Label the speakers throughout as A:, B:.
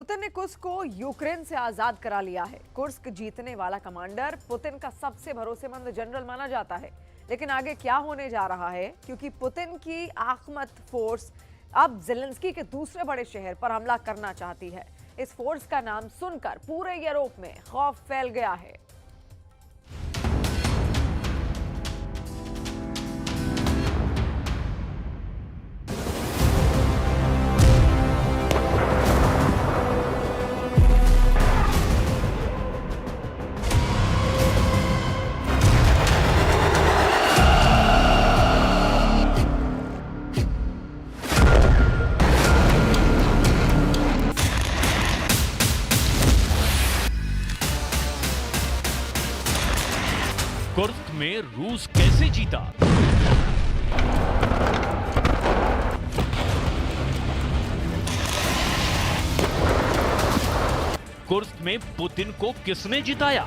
A: Putin ने Kursk को Ukraine से आजाद करा लिया है। कुर्स्क जीतने वाला कमांडर पुतिन का सबसे भरोसेमंद जनरल माना जाता है। लेकिन आगे क्या होने जा रहा है, क्योंकि पुतिन की आखमत फोर्स अब ज़ेलेंस्की के दूसरे बड़े शहर पर हमला करना चाहती है। इस फोर्स का नाम सुनकर पूरे यूरोप में खौफ फैल गया है।
B: कुर्स्क में रूस कैसे जीता? कुर्स्क में पुतिन को किसने जिताया?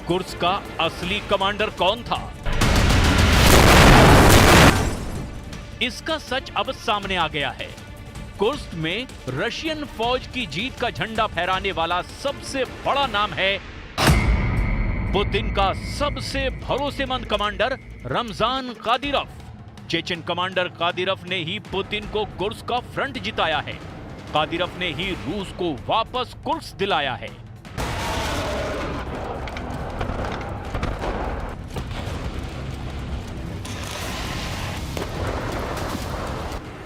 B: कुर्स्क का असली कमांडर कौन था? इसका सच अब सामने आ गया है। कुर्स्क में रशियन फौज की जीत का झंडा फहराने वाला सबसे बड़ा नाम है पुतिन का सबसे भरोसेमंद commander Ramzan Kadyrov. Chechen commander Kadyrov ने ही पुतिन को कुर्स्क का फ्रंट जिताया है। कादिरोव ने ही रूस को वापस कुर्स्क दिलाया है।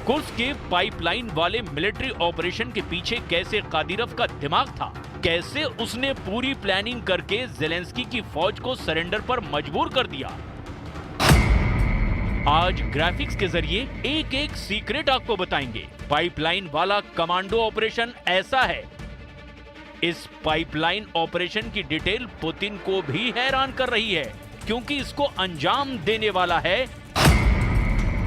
B: कुर्स्क के पाइपलाइन वाले मिलिट्री ऑपरेशन के पीछे कैसे कादिरोव का दिमाग था, कैसे उसने पूरी प्लानिंग करके ज़ेलेंस्की की फौज को सरेंडर पर मजबूर कर दिया। आज ग्राफिक्स के जरिए एक एक सीक्रेट आपको बताएंगे। पाइपलाइन वाला कमांडो ऑपरेशन ऐसा है। इस पाइपलाइन ऑपरेशन की डिटेल पुतिन को भी हैरान कर रही है, क्योंकि इसको अंजाम देने वाला है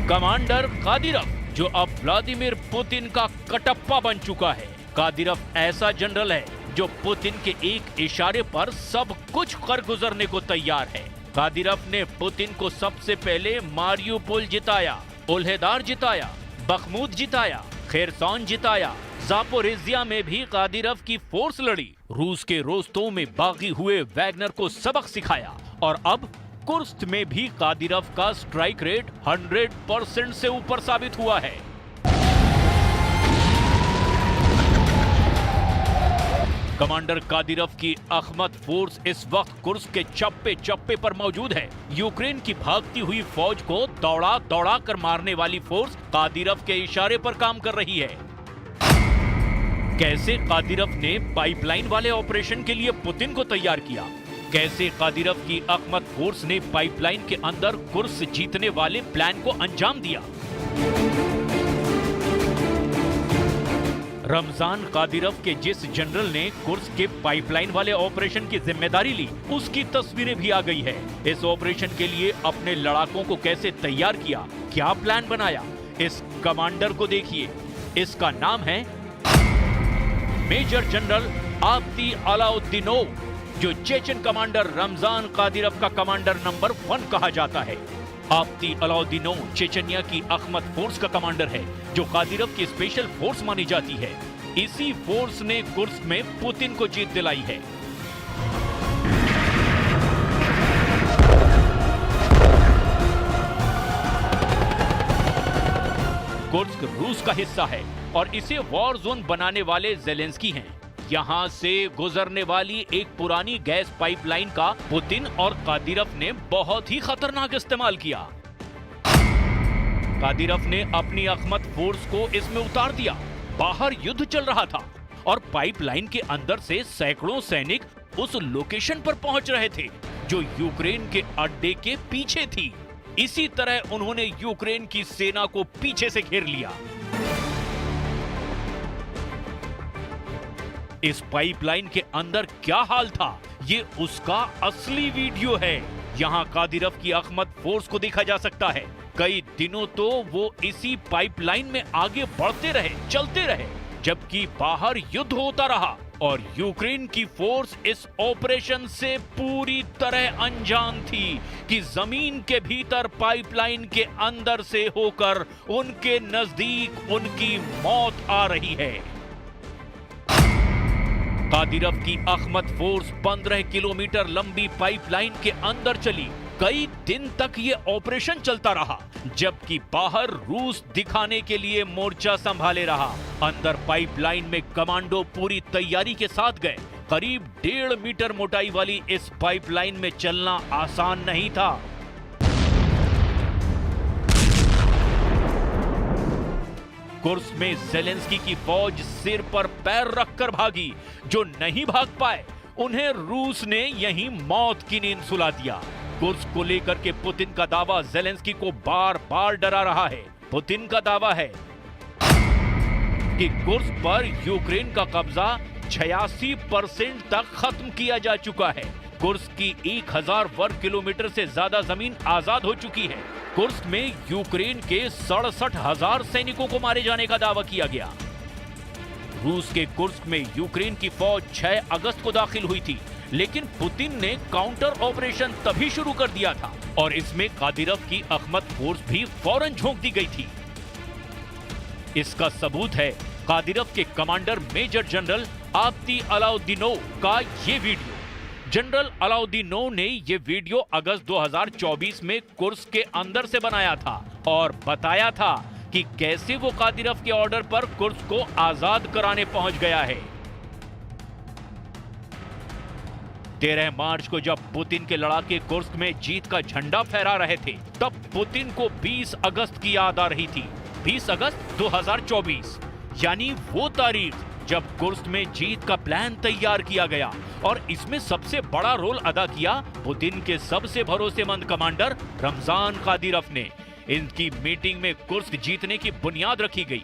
B: कमांडर कादिरोव, जो अब व्लादिमीर पुतिन का कटप्पा बन चुका है। कादिरोव ऐसा जनरल है जो पुतिन के एक इशारे पर सब कुछ कर गुजरने को तैयार है। कादिरोव ने पुतिन को सबसे पहले मारियुपोल जिताया, ओल्हेदार जिताया, बखमुत जिताया, खेरसौन जिताया। जापोरिजिया में भी कादिरोव की फोर्स लड़ी। रूस के रोस्तों में बागी हुए वैगनर को सबक सिखाया। और अब कुर्स्क में भी कादिरोव का स्ट्राइक रेट 100% से ऊपर साबित हुआ है। कमांडर कादिरोव की अखमत फोर्स इस वक्त कुर्स्क के चप्पे चप्पे पर मौजूद है। यूक्रेन की भागती हुई फौज को दौड़ा दौड़ा कर मारने वाली फोर्स कादिरोव के इशारे पर काम कर रही है। कैसे कादिरोव ने पाइपलाइन वाले ऑपरेशन के लिए पुतिन को तैयार किया, कैसे कादिरोव की अखमत फोर्स ने पाइपलाइन के अंदर कुर्स्क जीतने वाले प्लान को अंजाम दिया। रमजान कादिरोव के जिस जनरल ने कुर्स्क के पाइपलाइन वाले ऑपरेशन की जिम्मेदारी ली, उसकी तस्वीरें भी आ गई है। इस ऑपरेशन के लिए अपने लड़ाकों को कैसे तैयार किया, क्या प्लान बनाया, इस कमांडर को देखिए। इसका नाम है मेजर जनरल आब्दी अलाउद्दीनोव, जो चेचन कमांडर रमजान कादिरोव का कमांडर नंबर 1 कहा जाता है। आब्दी अलाउद्दीनोव चेचनिया की अखमत फोर्स का कमांडर है, जो कादिरोव की स्पेशल फोर्स मानी जाती है। इसी फोर्स ने कुर्स्क में पुतिन को जीत दिलाई है। कुर्स्क रूस का हिस्सा है और इसे वॉर जोन बनाने वाले ज़ेलेंस्की हैं। यहाँ से गुजरने वाली एक पुरानी गैस पाइपलाइन का पुतिन और कादिरोव ने बहुत ही खतरनाक इस्तेमाल किया। कादिरोव ने अपनी अखमत फोर्स को इसमें उतार दिया। बाहर युद्ध चल रहा था और पाइपलाइन के अंदर से सैकड़ों सैनिक उस लोकेशन पर पहुंच रहे थे जो यूक्रेन के अड्डे के पीछे थी। इसी तरह उन्होंने यूक्रेन की सेना को पीछे से घेर लिया। इस पाइपलाइन के अंदर क्या हाल था, ये उसका असली वीडियो है। यहाँ कादिरोव की अखमत फोर्स को देखा जा सकता है। कई दिनों तो वो इसी पाइपलाइन में आगे बढ़ते रहे, चलते रहे, जबकि बाहर युद्ध होता रहा। और यूक्रेन की फोर्स इस ऑपरेशन से पूरी तरह अनजान थी कि जमीन के भीतर पाइपलाइन के अंदर से होकर उनके नजदीक उनकी मौत आ रही है। कादिरव की अहमद फोर्स 15 किलोमीटर लंबी पाइपलाइन के अंदर चली। कई दिन तक ये ऑपरेशन चलता रहा, जबकि बाहर रूस दिखाने के लिए मोर्चा संभाले रहा। अंदर पाइपलाइन में कमांडो पूरी तैयारी के साथ गए। करीब 1.5 मीटर मोटाई वाली इस पाइपलाइन में चलना आसान नहीं था। कुर्स्क में ज़ेलेंस्की की फौज सिर पर पैर रखकर भागी। जो नहीं भाग पाए उन्हें रूस ने यहीं मौत की नींद सुला दिया। कुर्स्क को लेकर के पुतिन का दावा ज़ेलेंस्की को बार बार डरा रहा है। पुतिन का दावा है कि कुर्स्क पर यूक्रेन का कब्जा 86% तक खत्म किया जा चुका है। कुर्स्क की 1000 वर्ग किलोमीटर से ज्यादा जमीन आजाद हो चुकी है। कुर्स्क में यूक्रेन के 67,000 सैनिकों को मारे जाने का दावा किया गया। रूस के कुर्स्क में यूक्रेन की फौज 6 अगस्त को दाखिल हुई थी, लेकिन पुतिन ने काउंटर ऑपरेशन तभी शुरू कर दिया था और इसमें कादिरव की अहमद फोर्स भी फौरन झोंक दी गई थी। इसका सबूत है कादिरव के commander major general Apti Alaudinov का ये वीडियो। जनरल अलाउद्दीनोव ने ये वीडियो अगस्त 2024 में कुर्स्क के अंदर से बनाया था और बताया था कि कैसे वो कादिरव के ऑर्डर पर कुर्स्क को आजाद कराने पहुंच गया है। 13 मार्च को जब पुतिन के लड़ाके कुर्स्क में जीत का झंडा फहरा रहे थे, तब पुतिन को 20 अगस्त की याद आ रही थी। 20 अगस्त 2024 यानी वो तारीख जब कुर्स्क में जीत का प्लान तैयार किया गया और इसमें सबसे बड़ा रोल अदा किया पुतिन के सबसे भरोसेमंद कमांडर रमजान कादिरव ने। इनकी मीटिंग में कुर्स्क जीतने की बुनियाद रखी गई।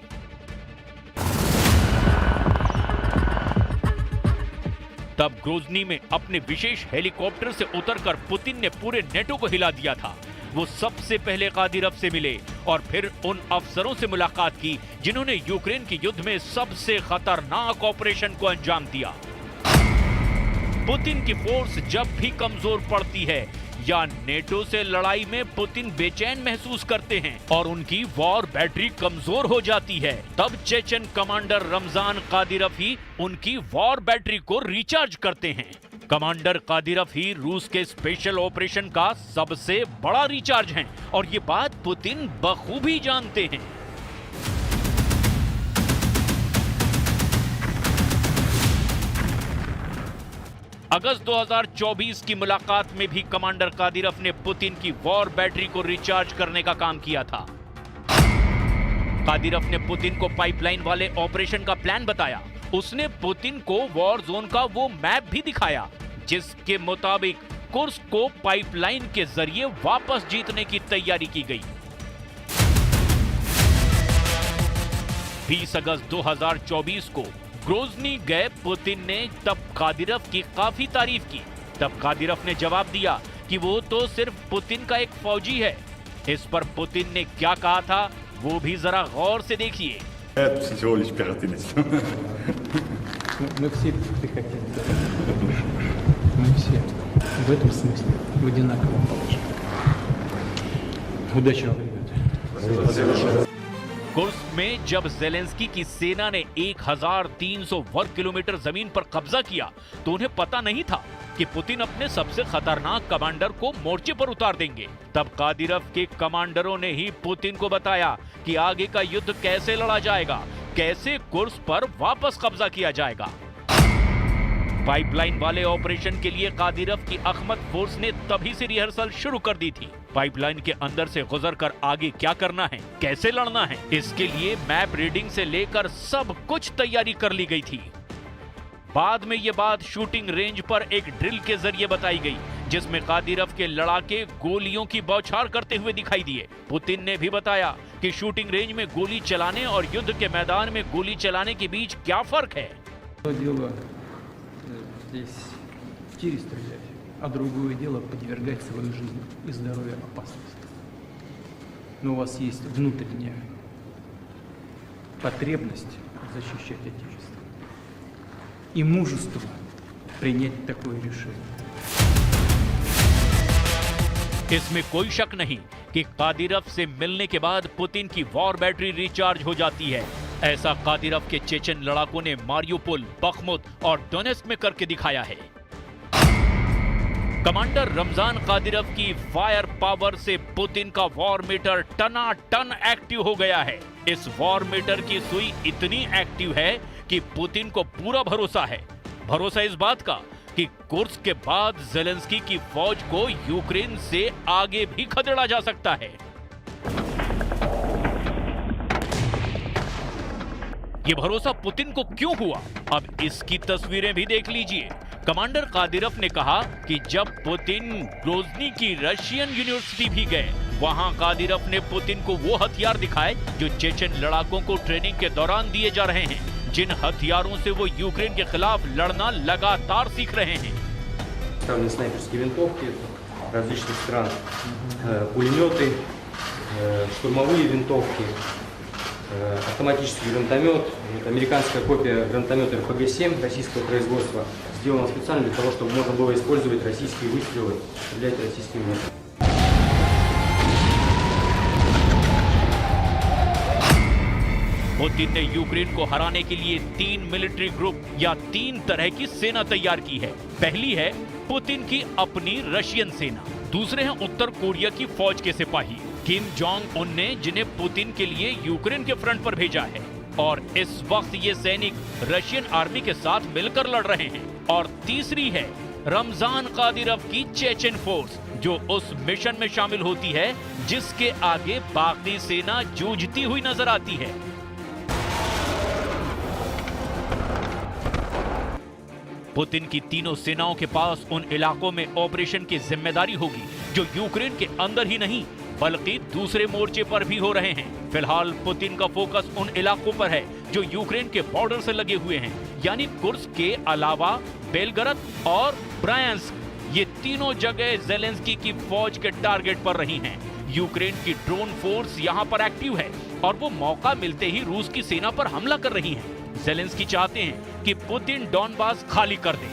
B: तब ग्रोजनी में अपने विशेष हेलीकॉप्टर से उतरकर पुतिन ने पूरे नेटो को हिला दिया था। वो सबसे पहले कादिरव से मिले और फिर उन अफसरों से मुलाकात की जिन्होंने यूक्रेन के युद्ध में सबसे खतरनाक ऑपरेशन को अंजाम दिया। पुतिन की फोर्स जब भी कमजोर पड़ती है या नेटो से लड़ाई में पुतिन बेचैन महसूस करते हैं और उनकी वॉर बैटरी कमजोर हो जाती है, तब चेचन कमांडर रमजान कादिरव ही उनकी वॉर बैटरी को रिचार्ज करते हैं। कमांडर कादिरव ही रूस के स्पेशल ऑपरेशन का सबसे बड़ा रिचार्ज हैं और ये बात पुतिन बखूबी जानते हैं। अगस्त 2024 की मुलाकात में भी कमांडर कादिरव ने पुतिन की वॉर बैटरी को रिचार्ज करने का काम किया था। कादिरव ने पुतिन को पाइपलाइन वाले ऑपरेशन का प्लान बताया। उसने पुतिन को वॉर जोन का वो मैप भी दिखाया जिसके मुताबिक कुर्स्क को पाइपलाइन के जरिए वापस जीतने की तैयारी की गई। 20 अगस्त 2024 को ग्रोजनी गए पुतिन ने तब कादिरव की काफी तारीफ की। तब कादिरव ने जवाब दिया कि वो तो सिर्फ पुतिन का एक फौजी है। इस पर पुतिन ने क्या कहा था वो भी जरा गौर से देखिए।
C: Мы все пехотинцы. Мы все в этом смысле в одинаковом положении. Удачи вам, ребята.
B: कुर्स्क में जब ज़ेलेंस्की की सेना ने 1300 वर्ग किलोमीटर जमीन पर कब्जा किया तो उन्हें पता नहीं था कि पुतिन अपने सबसे खतरनाक कमांडर को मोर्चे पर उतार देंगे। तब कादिरव के कमांडरों ने ही पुतिन को बताया कि आगे का युद्ध कैसे लड़ा जाएगा, कैसे कुर्स्क पर वापस कब्जा किया जाएगा। पाइपलाइन वाले ऑपरेशन के लिए कादिरव की अहमद फोर्स ने तभी से रिहर्सल शुरू कर दी थी। पाइपलाइन के अंदर से गुजरकर आगे क्या करना है, कैसे लड़ना है, इसके लिए मैप रीडिंग से लेकर सब कुछ तैयारी कर ली गई थी। बाद में ये बात शूटिंग रेंज पर एक ड्रिल के जरिए बताई गई जिसमें कादिरव के लड़ाके गोलियों की बौछार करते हुए दिखाई दिए। पुतिन ने भी बताया कि शूटिंग रेंज में गोली चलाने और युद्ध के मैदान में गोली चलाने के बीच क्या फर्क है।
C: Здесь в тире стрелять, а другое дело подвергать свою жизнь и здоровье опасности. Но у вас есть внутренняя потребность защищать Отечество. и мужества принять такое решение.
B: इसमें कोई शक नहीं कि कादिरव से मिलने के बाद पुतिन की वॉर बैटरी रिचार्ज हो जाती है। ऐसा कादिरव के चेचन लड़ाकों ने मारियोपोल, बखमुत और डोनेस्क में करके दिखाया है। कमांडर रमजान कादिरव की फायर पावर से पुतिन का वॉर मीटर टनाटन एक्टिव हो गया है। इस वॉर मीटर की सुई इतनी एक्टिव है कि पुतिन को पूरा भरोसा है। भरोसा इस बात का कि कुर्स्क के बाद ज़ेलेंस्की की फौज को यूक्रेन से आगे भी खदेड़ा जा सकता है। ये भरोसा पुतिन को क्यों हुआ, अब इसकी तस्वीरें भी देख लीजिए। कमांडर कादिरव ने कहा कि जब पुतिन ग्रोजनी की रशियन यूनिवर्सिटी भी गए, वहां कादिरव ने पुतिन को वो हथियार दिखाए जो चेचन लड़ाकों को ट्रेनिंग के दौरान दिए जा रहे हैं, जिन हथियारों से वो यूक्रेन के खिलाफ लड़ना लगातार सीख रहे हैं।
D: Снайперские винтовки различных стран, пулеметы, штурмовые винтовки, автоматический гранатомет, американская копия гранатомета РПГ-7 российского производства, сделана специально для того, чтобы можно было использовать российские выстрелы, стрелять российскими методами.
B: पुतिन ने यूक्रेन को हराने के लिए 3 मिलिट्री ग्रुप या 3 तरह की सेना तैयार की है। पहली है पुतिन की अपनी रशियन सेना, दूसरे हैं उत्तर कोरिया की फौज के सिपाही किम जोंग उन ने, जिन्हें पुतिन के लिए यूक्रेन के फ्रंट पर भेजा है, और इस वक्त ये सैनिक रशियन आर्मी के साथ मिलकर लड़ रहे हैं। और तीसरी है रमजान कादिरव की चेचन फोर्स, जो उस मिशन में शामिल होती है जिसके आगे बाकी सेना जूझती हुई नजर आती है। पुतिन की तीनों सेनाओं के पास उन इलाकों में ऑपरेशन की जिम्मेदारी होगी जो यूक्रेन के अंदर ही नहीं बल्कि दूसरे मोर्चे पर भी हो रहे हैं। फिलहाल पुतिन का फोकस उन इलाकों पर है जो यूक्रेन के बॉर्डर से लगे हुए हैं, यानी कुर्स्क के अलावा बेलगरद और ब्रायांस्क। ये तीनों जगह ज़ेलेंस्की की फौज के टारगेट पर रही हैं। यूक्रेन की ड्रोन फोर्स यहां पर एक्टिव है और वो मौका मिलते ही रूस की सेना पर हमला कर रही है। ज़ेलेंस्की चाहते हैं कि पुतिन डॉनबास खाली कर दे